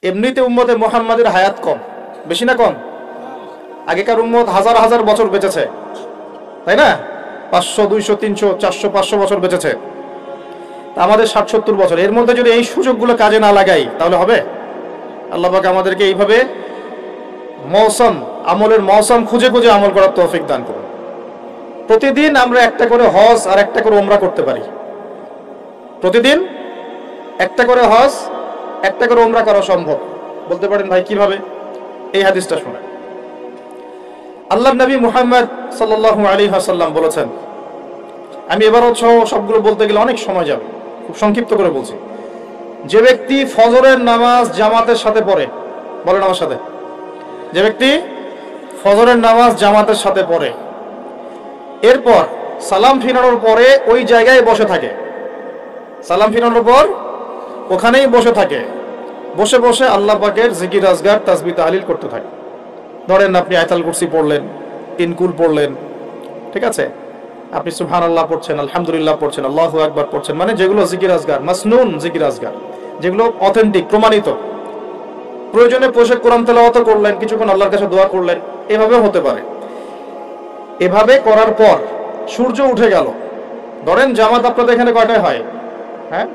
এমনিতে উম্মতে মুহাম্মাদের হায়াত কম, বেশি না কম? আগেকার উম্মত হাজার হাজার বছর বেঁচেছে, তাই না? 500, 200, 300, 400, 500 বছর বেঁচেছে। আমাদের 60-70 বছর। এর মধ্যে যদি এই সুযোগগুলো কাজে না লাগাই তাহলে হবে? আল্লাহ পাক আমাদেরকে এইভাবে আমলের মৌসুম খুঁজে খুঁজে আমল করার তৌফিক দান করুন। প্রতিদিন আমরা একটা করে হজ আর একটা করে উমরা করতে পারি। প্রতিদিন একটা করে হজ, একটা করে উমরা করা সম্ভব। বলতে পারেন ভাই কিভাবে? এই হাদিসটা শুনে। আল্লাহর নবী মুহাম্মদ সাল্লাল্লাহু আলাইহি ওয়াসাল্লাম বলেছেন, আমি এবারও সবগুলো বলতে গেলে অনেক সময় যাবে, খুব সংক্ষিপ্ত করে বলছি। যে ব্যক্তি ফজরের নামাজ জামাতের সাথে পড়ে, বলেন আমার সাথে, যে ব্যক্তি ফজরের নামাজ জামাতের সাথে পড়ে, এরপর সালাম ফিরানোর পরে ওই জায়গায় বসে থাকে, সালাম ফিরানোর পর ওখানেই বসে থাকে, বসে বসে আল্লাহ পাকের জিকির আজগার তাসবিহ তাহলিল করতে থাকে। ধরেন আপনি আয়াতুল কুরসি পড়লেন, তিনকুল পড়লেন, ঠিক আছে, আপনি সুবহানাল্লাহ পড়ছেন, আলহামদুলিল্লাহ পড়ছেন, আল্লাহু আকবার পড়ছেন, মানে যেগুলো জিকির আজগার, মাসনুন জিকির আজগার, যেগুলো অথেন্টিক, প্রমাণিত। প্রয়োজনে বসে কোরআন তেলাওয়াত করলেন, কিছুক্ষণ আল্লাহর কাছে দোয়া করলেন, এভাবেও হতে পারে। এভাবে করার পর সূর্য উঠে গেল। ধরেন জামাত আপনাদের এখানে কয়টায় হয়? হ্যাঁ,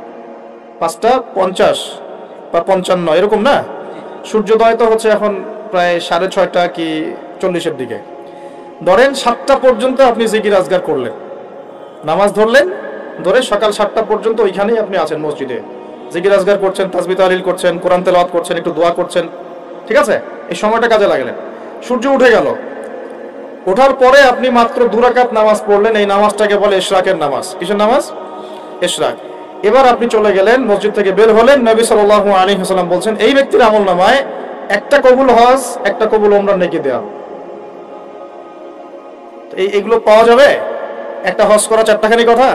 5:50 বা 55 এরকম না? সূর্যোদয় তো হচ্ছে এখন প্রায় 6:30 কি 40-এর দিকে। ধরেন 7টা পর্যন্ত আপনি জিকির আজগার করলেন, নামাজ ধরলেন, ধরে সকাল 7টা পর্যন্ত ওইখানেই আপনি আছেন মসজিদে, জিকির আজগার করছেন, তাসবিহ তাহলিল করছেন, কোরআন তেলাওয়াত করছেন, একটু দোয়া করছেন, ঠিক আছে? এই সময়টা কাজে লাগলেন। সূর্য উঠে গেল, ওঠার পরে আপনি মাত্র 2 রাকাত নামাজ পড়লেন। এই নামাজটাকে বলে ইশরাকের নামাজ। কিসের নামাজ? ইশরাক। এবার আপনি চলে গেলেন, মসজিদ থেকে বের হলেন। নবী সাল্লাল্লাহু আলাইহি ওয়াসাল্লাম বলছেন, এই ব্যক্তির আমলনামায় একটা কবুল হজ, একটা কবুল উমরা নেকি দেওয়া। এইগুলো পাওয়া যাবে? একটা হজ করা 4টাখানি কথা?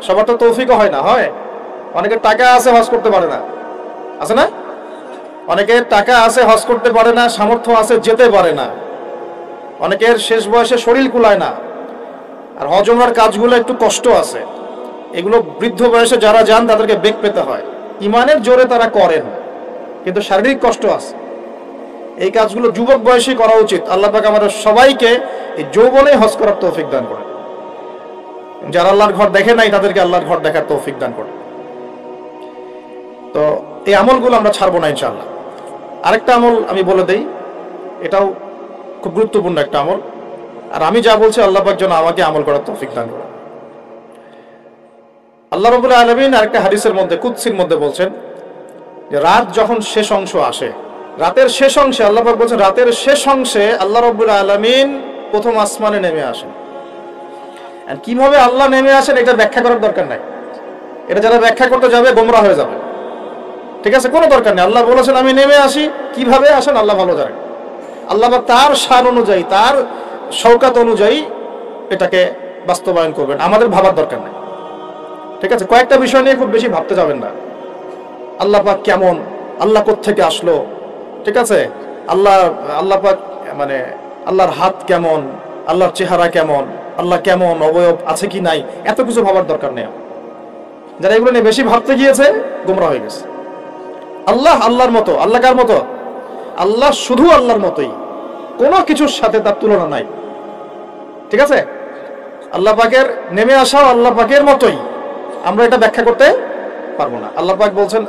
সবার তো তৌফিকও হয় না, হয়? অনেকের টাকা আছে, হজ করতে পারে না, আছে না? অনেকের টাকা আছে, হজ করতে পারে না, সামর্থ্য আছে, যেতে পারে না। অনেকের শেষ বয়সে শরীর কুলায় না, আর হজ উমরার কাজগুলো একটু কষ্ট আছে। এগুলো বৃদ্ধ বয়সে যারা যান তাদেরকে বেগ পেতে হয়। ইমানের জোরে তারা করেন, কিন্তু শারীরিক কষ্ট আছে। এই কাজগুলো যুবক বয়সে করা উচিত। আল্লাহ পাক আমাদের সবাইকে এই যৌবনে হজ করার তৌফিক দান করেন। যারা আল্লাহর ঘর দেখে নাই তাদেরকে আল্লাহর ঘর দেখার তৌফিক দান করেন। তো এই আমলগুলো আমরা ছাড়বো না ইনশাআল্লাহ। আরেকটা আমল আমি বলে দেই, এটাও খুব গুরুত্বপূর্ণ একটা আমল। আর আমি যা বলছি আল্লাহ পাক যেন আমাকে আমল করার তৌফিক দান করেন। আল্লাহ রাব্বুল আলামিন আরেকটা হাদিসের মধ্যে, কুদসির মধ্যে বলছেন যে রাত যখন শেষ অংশ আসে, রাতের শেষ অংশে আল্লাহ পাক বলছেন, রাতের শেষ অংশে আল্লাহ রাব্বুল আলামিন প্রথম আসমানে নেমে আসেন। আর কিভাবে আল্লাহ নেমে আসেন এটা ব্যাখ্যা করার দরকার নাই। এটা যারা ব্যাখ্যা করতে যাবে গোমরাহ হয়ে যাবে, ঠিক আছে? কোনো দরকার নেই। আল্লাহ বলেছেন আমি নেমে আসি, কিভাবে আসেন আল্লাহ ভালো জানেন। আল্লাহ পাক তার শান অনুযায়ী, তার শওকাত অনুযায়ী এটাকে বাস্তবায়ন করবেন, আমাদের ভাবার দরকার নাই, ঠিক আছে? কয়েকটা বিষয় নিয়ে খুব বেশি ভাবতে যাবেন না। আল্লাহ পাক কেমন, আল্লাহ কোত্থেকে আসলো, ঠিক আছে? আল্লাহ পাক মানে আল্লাহর হাত কেমন, আল্লাহর চেহারা কেমন, আল্লাহ কেমন, অবয়ব আছে কি নাই, এত কিছু ভাবার দরকার নেই। যারা এগুলো নিয়ে বেশি ভাবতে গিয়েছে গোমরা হয়ে গেছে। আল্লাহ আল্লাহর মতো। আল্লাহ কার মতো? আল্লাহ শুধু আল্লাহর মতোই, কোনো কিছুর সাথে তার তুলনা নাই, ঠিক আছে? আল্লাহ পাকের নেমে আসাও আল্লাহ পাকের মতোই, আমরা এটা ব্যাখ্যা করতে পারবো না। আল্লাহ পাক বলছেন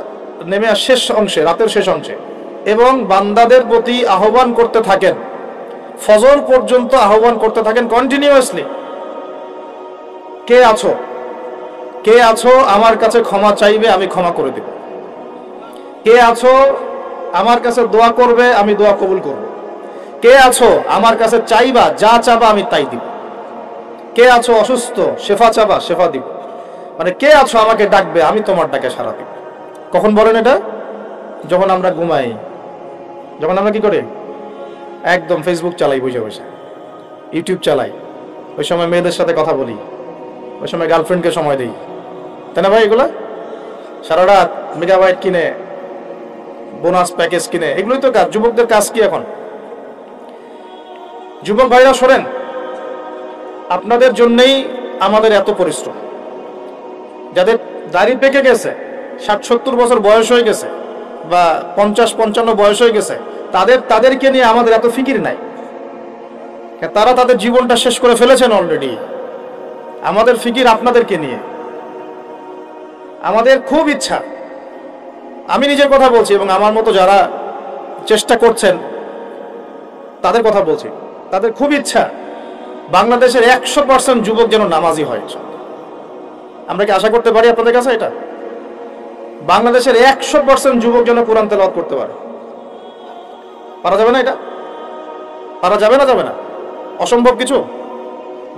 নেমে শেষ অংশে, রাতের শেষ অংশে, এবং বান্দাদের প্রতি আহ্বান করতে থাকেন, ফজর পর্যন্ত আহ্বান করতে থাকেন কন্টিনিউয়াসলি। কে আছো, কে আছো আমার কাছে ক্ষমা চাইবে, আমি ক্ষমা করে দেব। কে আছো আমার কাছে দোয়া করবে, আমি দোয়া কবুল করব। কে আছো আমার কাছে চাইবা, যা চাবা আমি তাই দিব। কে আছো অসুস্থ, শেফা চাবা, শেফা দিব। মানে কে আছো আমাকে ডাকবে, আমি তোমার ডাকে সাড়া দিব। কখন বলেন এটা? যখন আমরা ঘুমাই, যখন আমরা কি করি, একদম ফেসবুক চালাই, বসে বসে ইউটিউব চালাই, ওই সময় মেয়েদের সাথে কথা বলি, ওই সময় গার্লফ্রেন্ডকে সময় দিই, তাই না ভাই? এগুলো সারা রাত মেগাবাইট কিনে, বোনাস প্যাকেজ কিনে, এগুলোই তো কাজ। যুবকদের কাজ কি এখন? যুবক ভাইরা শোনেন, আপনাদের জন্যই আমাদের এত পরিশ্রম। যাদের দাড়ি পেকে গেছে, 60-70 বছর বয়স হয়ে গেছে, বা 50-55 বয়স হয়ে গেছে, তাদেরকে নিয়ে আমাদের এত ফিকির নাই। তারা তাদের জীবনটা শেষ করে ফেলেছেন অলরেডি। আমাদের ফিকির আপনাদেরকে নিয়ে। আমাদের খুব ইচ্ছা, আমি নিজের কথা বলছি এবং আমার মতো যারা চেষ্টা করছেন তাদের কথা বলছি, তাদের খুব ইচ্ছা বাংলাদেশের 100% যুবক যেন নামাজি হয়। আমরা কি আশা করতে পারি আপনাদের কাছে এটা? বাংলাদেশের 100% যুবক যেন কোরআন তেলাওয়াত করতে পারে। পারা যাবে না? এটা পারা যাবে না? যাবে না? অসম্ভব কিছু?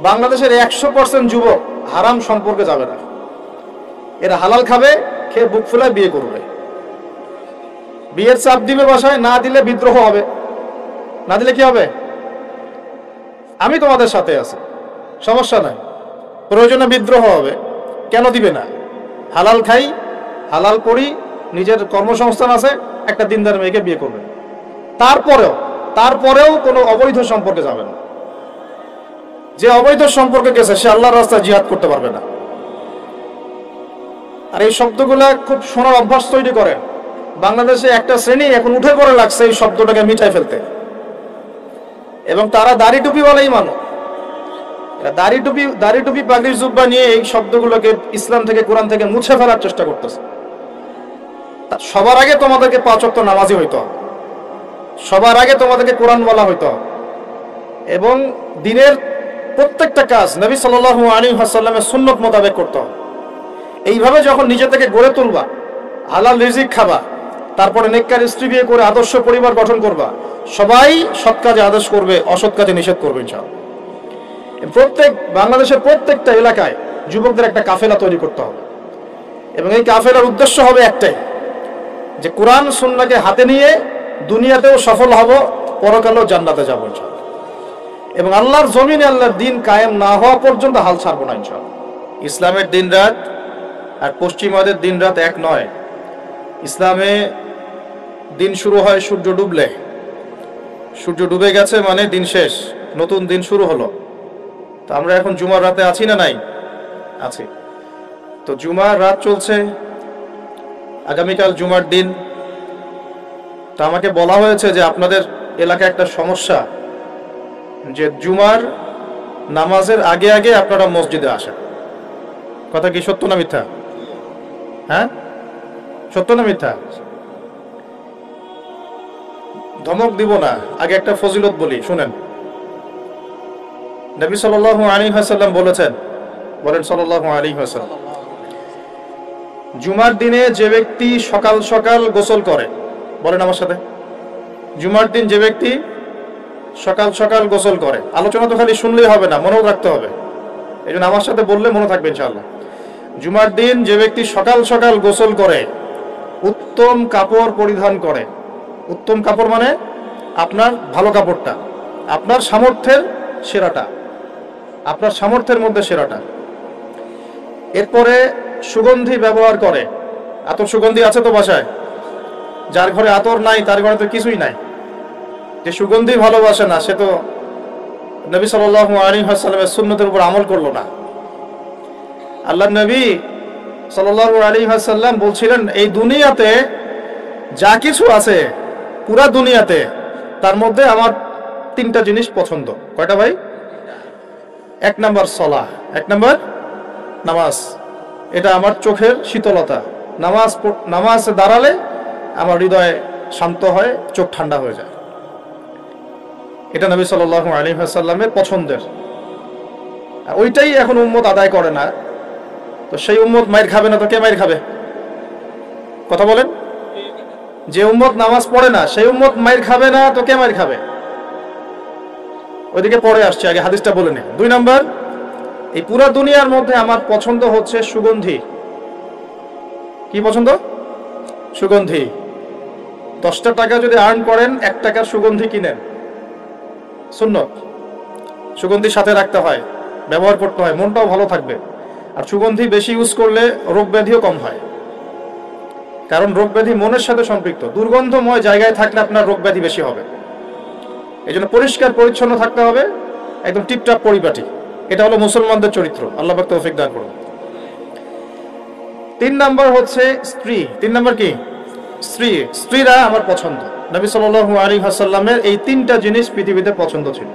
বাংলাদেশের 100% যুবক হারাম সম্পর্কে যাবে না। এরা হালাল খাবে, খেয়ে বুক ফুলায় বিয়ে করবে, বিয়ের চাপ দিবে বাসায়, না দিলে বিদ্রোহ হবে। না দিলে কি হবে? আমি তোমাদের সাথে আছি, সমস্যা নাই, প্রয়োজনে বিদ্রোহ হবে। কেন দিবে না? হালাল খাই, হালাল করি, নিজের কর্মসংস্থান আছে, একটা দিনদার মেয়েকে বিয়ে করবে। তারপরেও কোনো অবৈধ সম্পর্কে যাবে না। যে অবৈধ সম্পর্কে গেছে সে আল্লাহর রাস্তায় জিহাদ করতে পারবে না। আর এই শব্দগুলা খুব শোনার অভ্যাস তৈরি করে। বাংলাদেশে একটা শ্রেণী এখন উঠে পড়ে লাগছে এই শব্দটাকে মিটাই ফেলতে, এবং তারা দাড়ি টুপি বলেই মানুষ। দাড়ি টুপি পাগড়ির জুব্বা নিয়ে এই শব্দগুলোকে ইসলাম থেকে, কোরআন থেকে মুছে ফেলার চেষ্টা করতেছে। সবার আগে তোমাদেরকে 5 ওয়াক্ত নামাজি হইতে হবে, সবার আগে তোমাদেরকে কোরআন বলা হইতে হবে, এবং দিনের প্রত্যেকটা কাজ নবী সাল্লাল্লাহু আলাইহি ওয়াসাল্লামের সুন্নত মোতাবেক করতে হবে। এইভাবে যখন নিজে থেকে গড়ে তুলবা, হালাল রিজিক খাবা, তারপরে নেককার স্ত্রী বিয়ে করে আদর্শ পরিবার গঠন করবা, সবাই সৎ কাজে আদেশ করবে, অসৎ কাজে নিষেধ করবে ইনশাআল্লাহ। বাংলাদেশের প্রত্যেকটা এলাকায় যুবকদের একটা কাফেলা তৈরি করতে হবে, এবং এই কাফেলার উদ্দেশ্য হবে একটাই, যে কোরআন সুন্নাহকে হাতে নিয়ে দুনিয়াতেও সফল হব, পরকালেও জান্নাতে যাব ইনশাআল্লাহ। এবং আল্লাহর জমিনে আল্লাহর দিন কায়েম না হওয়া পর্যন্ত হাল ছাড়বো না ইনশাআল্লাহ। ইসলামের দিন রাত আর পশ্চিমাদের দিন রাত এক নয়। ইসলামে দিন শুরু হয় সূর্য ডুবলে। সূর্য ডুবে গেছে মানে দিন শেষ, নতুন দিন শুরু হলো। তো আমরা এখন জুমার রাতে আছি না নাই? আছি। তো জুমার রাত চলছে, আগামীকাল জুমার দিন। তো আমাকে বলা হয়েছে যে আপনাদের এলাকায় একটা সমস্যা, যে জুমার নামাজের আগে আগে আপনারা মসজিদে আসেন। কথা কি সত্য না মিথ্যা? হ্যাঁ, সত্য না মিথ্যা? ধমক দিব না, আগে একটা ফজিলত বলি, শুনেন। নবী সাল্লাল্লাহু আলাইহি ওয়াসাল্লাম বলেছেন, বলেন সাল্লাল্লাহু আলাইহি ওয়াসাল্লাম, জুমার দিনে যে ব্যক্তি সকাল সকাল গোসল করে, বলেন আমার সাথে, জুমার দিন যে ব্যক্তি সকাল সকাল গোসল করে, আলোচনা তো খালি শুনলেই হবে না, মনেও রাখতে হবে, এই জন্য আমার সাথে বললে মনে থাকবে ইনশাআল্লাহ। জুমার দিন যে ব্যক্তি সকাল সকাল গোসল করে, উত্তম কাপড় পরিধান করে, উত্তম কাপড় মানে আপনার ভালো কাপড়টা, আপনার সামর্থ্যের সেরাটা, আপনার সামর্থ্যের মধ্যে সেরাটা, এরপরে সুগন্ধি ব্যবহার করে। আতর সুগন্ধি আছে তো বাসায়? যার ঘরে আতর নাই তার ঘরে তো কিছুই নাই। যে সুগন্ধি ভালোবাসে না সে তো নবী সাল্লাল্লাহু আলাইহি ওয়াসাল্লামের সুন্নতের উপর আমল করলো না। আল্লাহর নবী সাল্লাল্লাহু আলাইহি ওয়াসাল্লাম বলছিলেন, এই দুনিয়াতে যা কিছু আছে, পুরা দুনিয়াতে, তার মধ্যে আমার 3টা জিনিস পছন্দ। কয়টা ভাই? 1 নাম্বার সালাহ, 1 নাম্বার নামাজ। এটা আমার চোখের শীতলতা, নামাজ দাঁড়ালে আমার হৃদয় শান্ত হয়, চোখ ঠান্ডা হয়ে যায়। এটা নবী সাল্লাল্লাহু আলাইহি ওয়াসাল্লামের পছন্দের। ওইটাই এখন উম্মত আদায় করে না, তো সেই উম্মত মাইর খাবে না তো কে মাইর খাবে? কথা বলেন। যে উম্মত নামাজ পড়ে না সেই উম্মত মাইর খাবে না তো কে মাইর খাবে? ওইদিকে পরে আসছে, আগে হাদিসটা বলে নে। 2 নাম্বার, এই পুরা দুনিয়ার মধ্যে আমার পছন্দ হচ্ছে সুগন্ধি। কি পছন্দ? সুগন্ধি। 10টা টাকা যদি আর্ন করেন, 1 টাকার সুগন্ধি কিনেন, সুন্নত। সুগন্ধি সাথে রাখতে হয়, ব্যবহার করতে হয়, মনটাও ভালো থাকবে। আর সুগন্ধি বেশি ইউজ করলে রোগ ব্যাধিও কম হয়, কারণ রোগ ব্যাধি মনের সাথে সম্পৃক্ত। দুর্গন্ধময় জায়গায় থাকলে আপনার রোগ ব্যাধি বেশি হবে। এই জন্য পরিষ্কার পরিচ্ছন্ন থাকতে হবে, একদম টিপটাপ পরিপাটি। এটা হলো মুসলমানদের চরিত্র। আল্লাহ পাক তৌফিক দান করুন। 3 নাম্বার হচ্ছে স্ত্রী। 3 নাম্বার কি? স্ত্রীরা আমার পছন্দ। নবী সাল্লাল্লাহু আলাইহি ওয়াসাল্লামের এই তিনটা জিনিস পৃথিবীতে পছন্দ ছিল,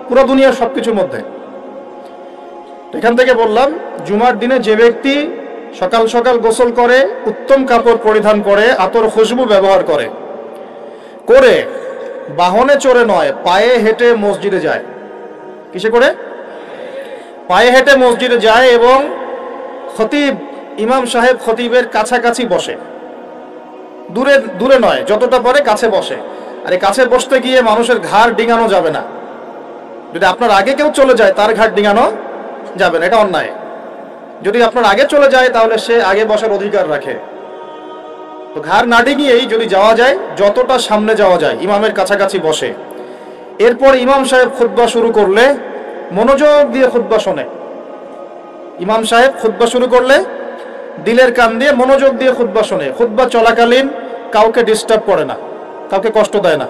পুরা দুনিয়ার সবকিছুর মধ্যে। এখান থেকে বললাম, জুমার দিনে যে ব্যক্তি সকাল সকাল গোসল করে, উত্তম কাপড় পরিধান করে, আতর খুশবু ব্যবহার করে বাহনে চড়ে নয়, পায়ে হেঁটে মসজিদে যায়। কিসে করে? পায়ে হেঁটে মসজিদে যায় এবং খতিব, ইমাম সাহেব খতিবের কাছাকাছি বসে, দূরে নয়, যতটা পারে কাছে বসে। আর এই কাছে বসতে গিয়ে মানুষের ঘাড় ডিঙানো যাবে না। যদি আপনার আগে কেউ চলে যায়, তার ঘাড় ডিঙানো যাবে না, এটা অন্যায়। যদি আপনার আগে চলে যায়, তাহলে সে আগে বসার অধিকার রাখে। তো ঘাড় না ডিঙিয়েই যদি যাওয়া যায়, যতটা সামনে যাওয়া যায়, ইমামের কাছাকাছি বসে। এরপর ইমাম সাহেব খুতবা শুরু করলে মনোযোগ দিয়ে খুতবা শোনে। ইমাম সাহেব খুতবা শুরু করলে দিলের কান দিয়ে মনোযোগ দিয়ে খুতবা শোনে। খুতবা চলাকালীন কাউকে ডিস্টার্ব করে না, কাউকে কষ্ট দেয় না।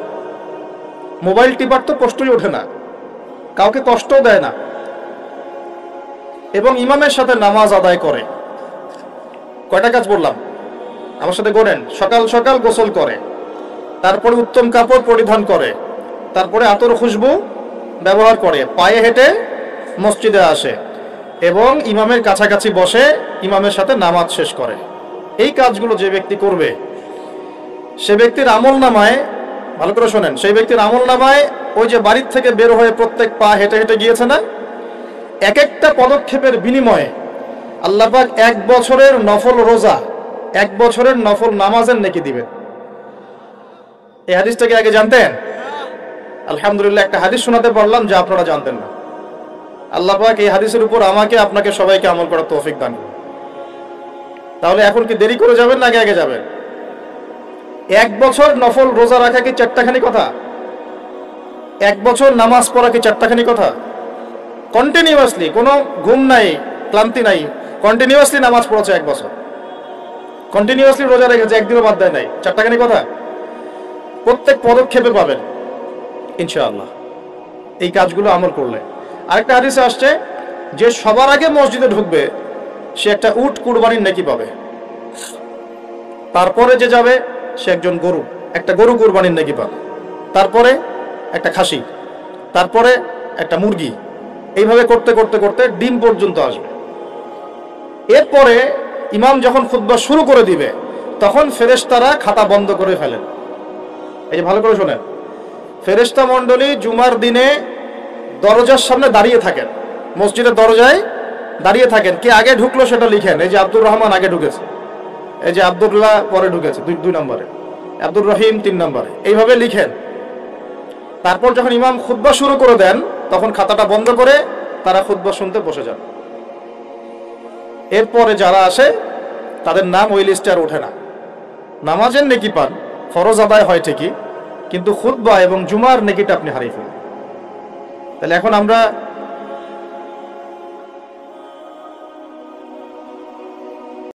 মোবাইল টিপার তো প্রশ্নই ওঠে না, কাউকে কষ্টও দেয় না। এবং ইমামের সাথে নামাজ আদায় করে। কয়টা কাজ বললাম? আমার সাথে গোনেন। সকাল সকাল গোসল করে, তারপরে উত্তম কাপড় পরিধান করে, তারপরে আতর খুশবু ব্যবহার করে, পায়ে হেঁটে মসজিদে আসে এবং ইমামের কাছাকাছি বসে ইমামের সাথে নামাজ শেষ করে। এই কাজগুলো যে ব্যক্তি করবে, সে ব্যক্তির আমল নামায়, ভালো করে শোনেন, সেই ব্যক্তির আমল নামায় ওই যে বাড়ির থেকে বের হয়ে প্রত্যেক পা হেঁটে হেঁটে গিয়েছে না, এক একটা পদক্ষেপের বিনিময়ে আল্লাহ পাক 1 বছরের নফল রোজা, 1 বছরের নফল নামাজের নেকি দিবেন। এই হাদিসটাকে আগে জানতেন? আলহামদুলিল্লাহ, একটা হাদিস শোনাতে পারলাম যা আপনারা জানতেন না। আল্লাহ পাক এই হাদিসের উপর আমাকে, আপনাকে, সবাইকে আমল করার তৌফিক দান করুন। তাহলে এখন কি দেরি করে যাবেন না আগে যাবেন? 1 বছর নফল রোজা রাখা কি 4টাখানি কথা? 1 বছর নামাজ পড়া কি 4টাখানি কথা? কন্টিনিউয়াসলি, কোনো ঘুম নাই, ক্লান্তি নাই, কন্টিনিউয়াসলি নামাজ পড়েছে 1 বছর, কন্টিনিউয়াসলি রোজা রেখেছে, একদিনও বাদ দেয় নাই, 4টাখানি কথা? প্রত্যেক পদক্ষেপে পাবেন ইনশাআল্লাহ এই কাজগুলো আমল করলে। আরেকটা হাদিসে আসছে যে সবার আগে মসজিদে ঢুকবে সে একটা উট কুরবানির নেকি পাবে। তারপরে যে যাবে সে একটা গরু কুরবানির নেকি পাবে। তারপরে একটা খাসি, তারপরে একটা মুরগি, এইভাবে করতে করতে করতে ডিম পর্যন্ত আসবে। এরপরে ইমাম যখন খুতবা শুরু করে দিবে, তখন ফেরেশতারা খাতা বন্ধ করে ফেলেন। এই যে ভালো করে শোনেন, ফেরেশতা মণ্ডলী জুমার দিনে দরজার সামনে দাঁড়িয়ে থাকেন, মসজিদের দরজায় দাঁড়িয়ে থাকেন। কে আগে ঢুকলো সেটা লিখেন। এই যে আব্দুর রহমান আগে ঢুকেছে, এই যে আব্দুল্লাহ পরে ঢুকেছে 2 নম্বরে, আব্দুর রহিম 3 নম্বরে, এইভাবে লিখেন। তারপর যখন ইমাম খুতবা শুরু করে দেন, তখন খাতাটা বন্ধ করে তারা খুতবা শুনতে বসে যান। এরপরে যারা আসে তাদের নাম ওই লিস্টে আর ওঠে না। নামাজের নেকি পান, ফরজ আদায় হয় ঠিকই, কিন্তু খুতবা এবং জুমার নেকিটা আপনি হারিয়ে ফেলেন। তাহলে এখন আমরা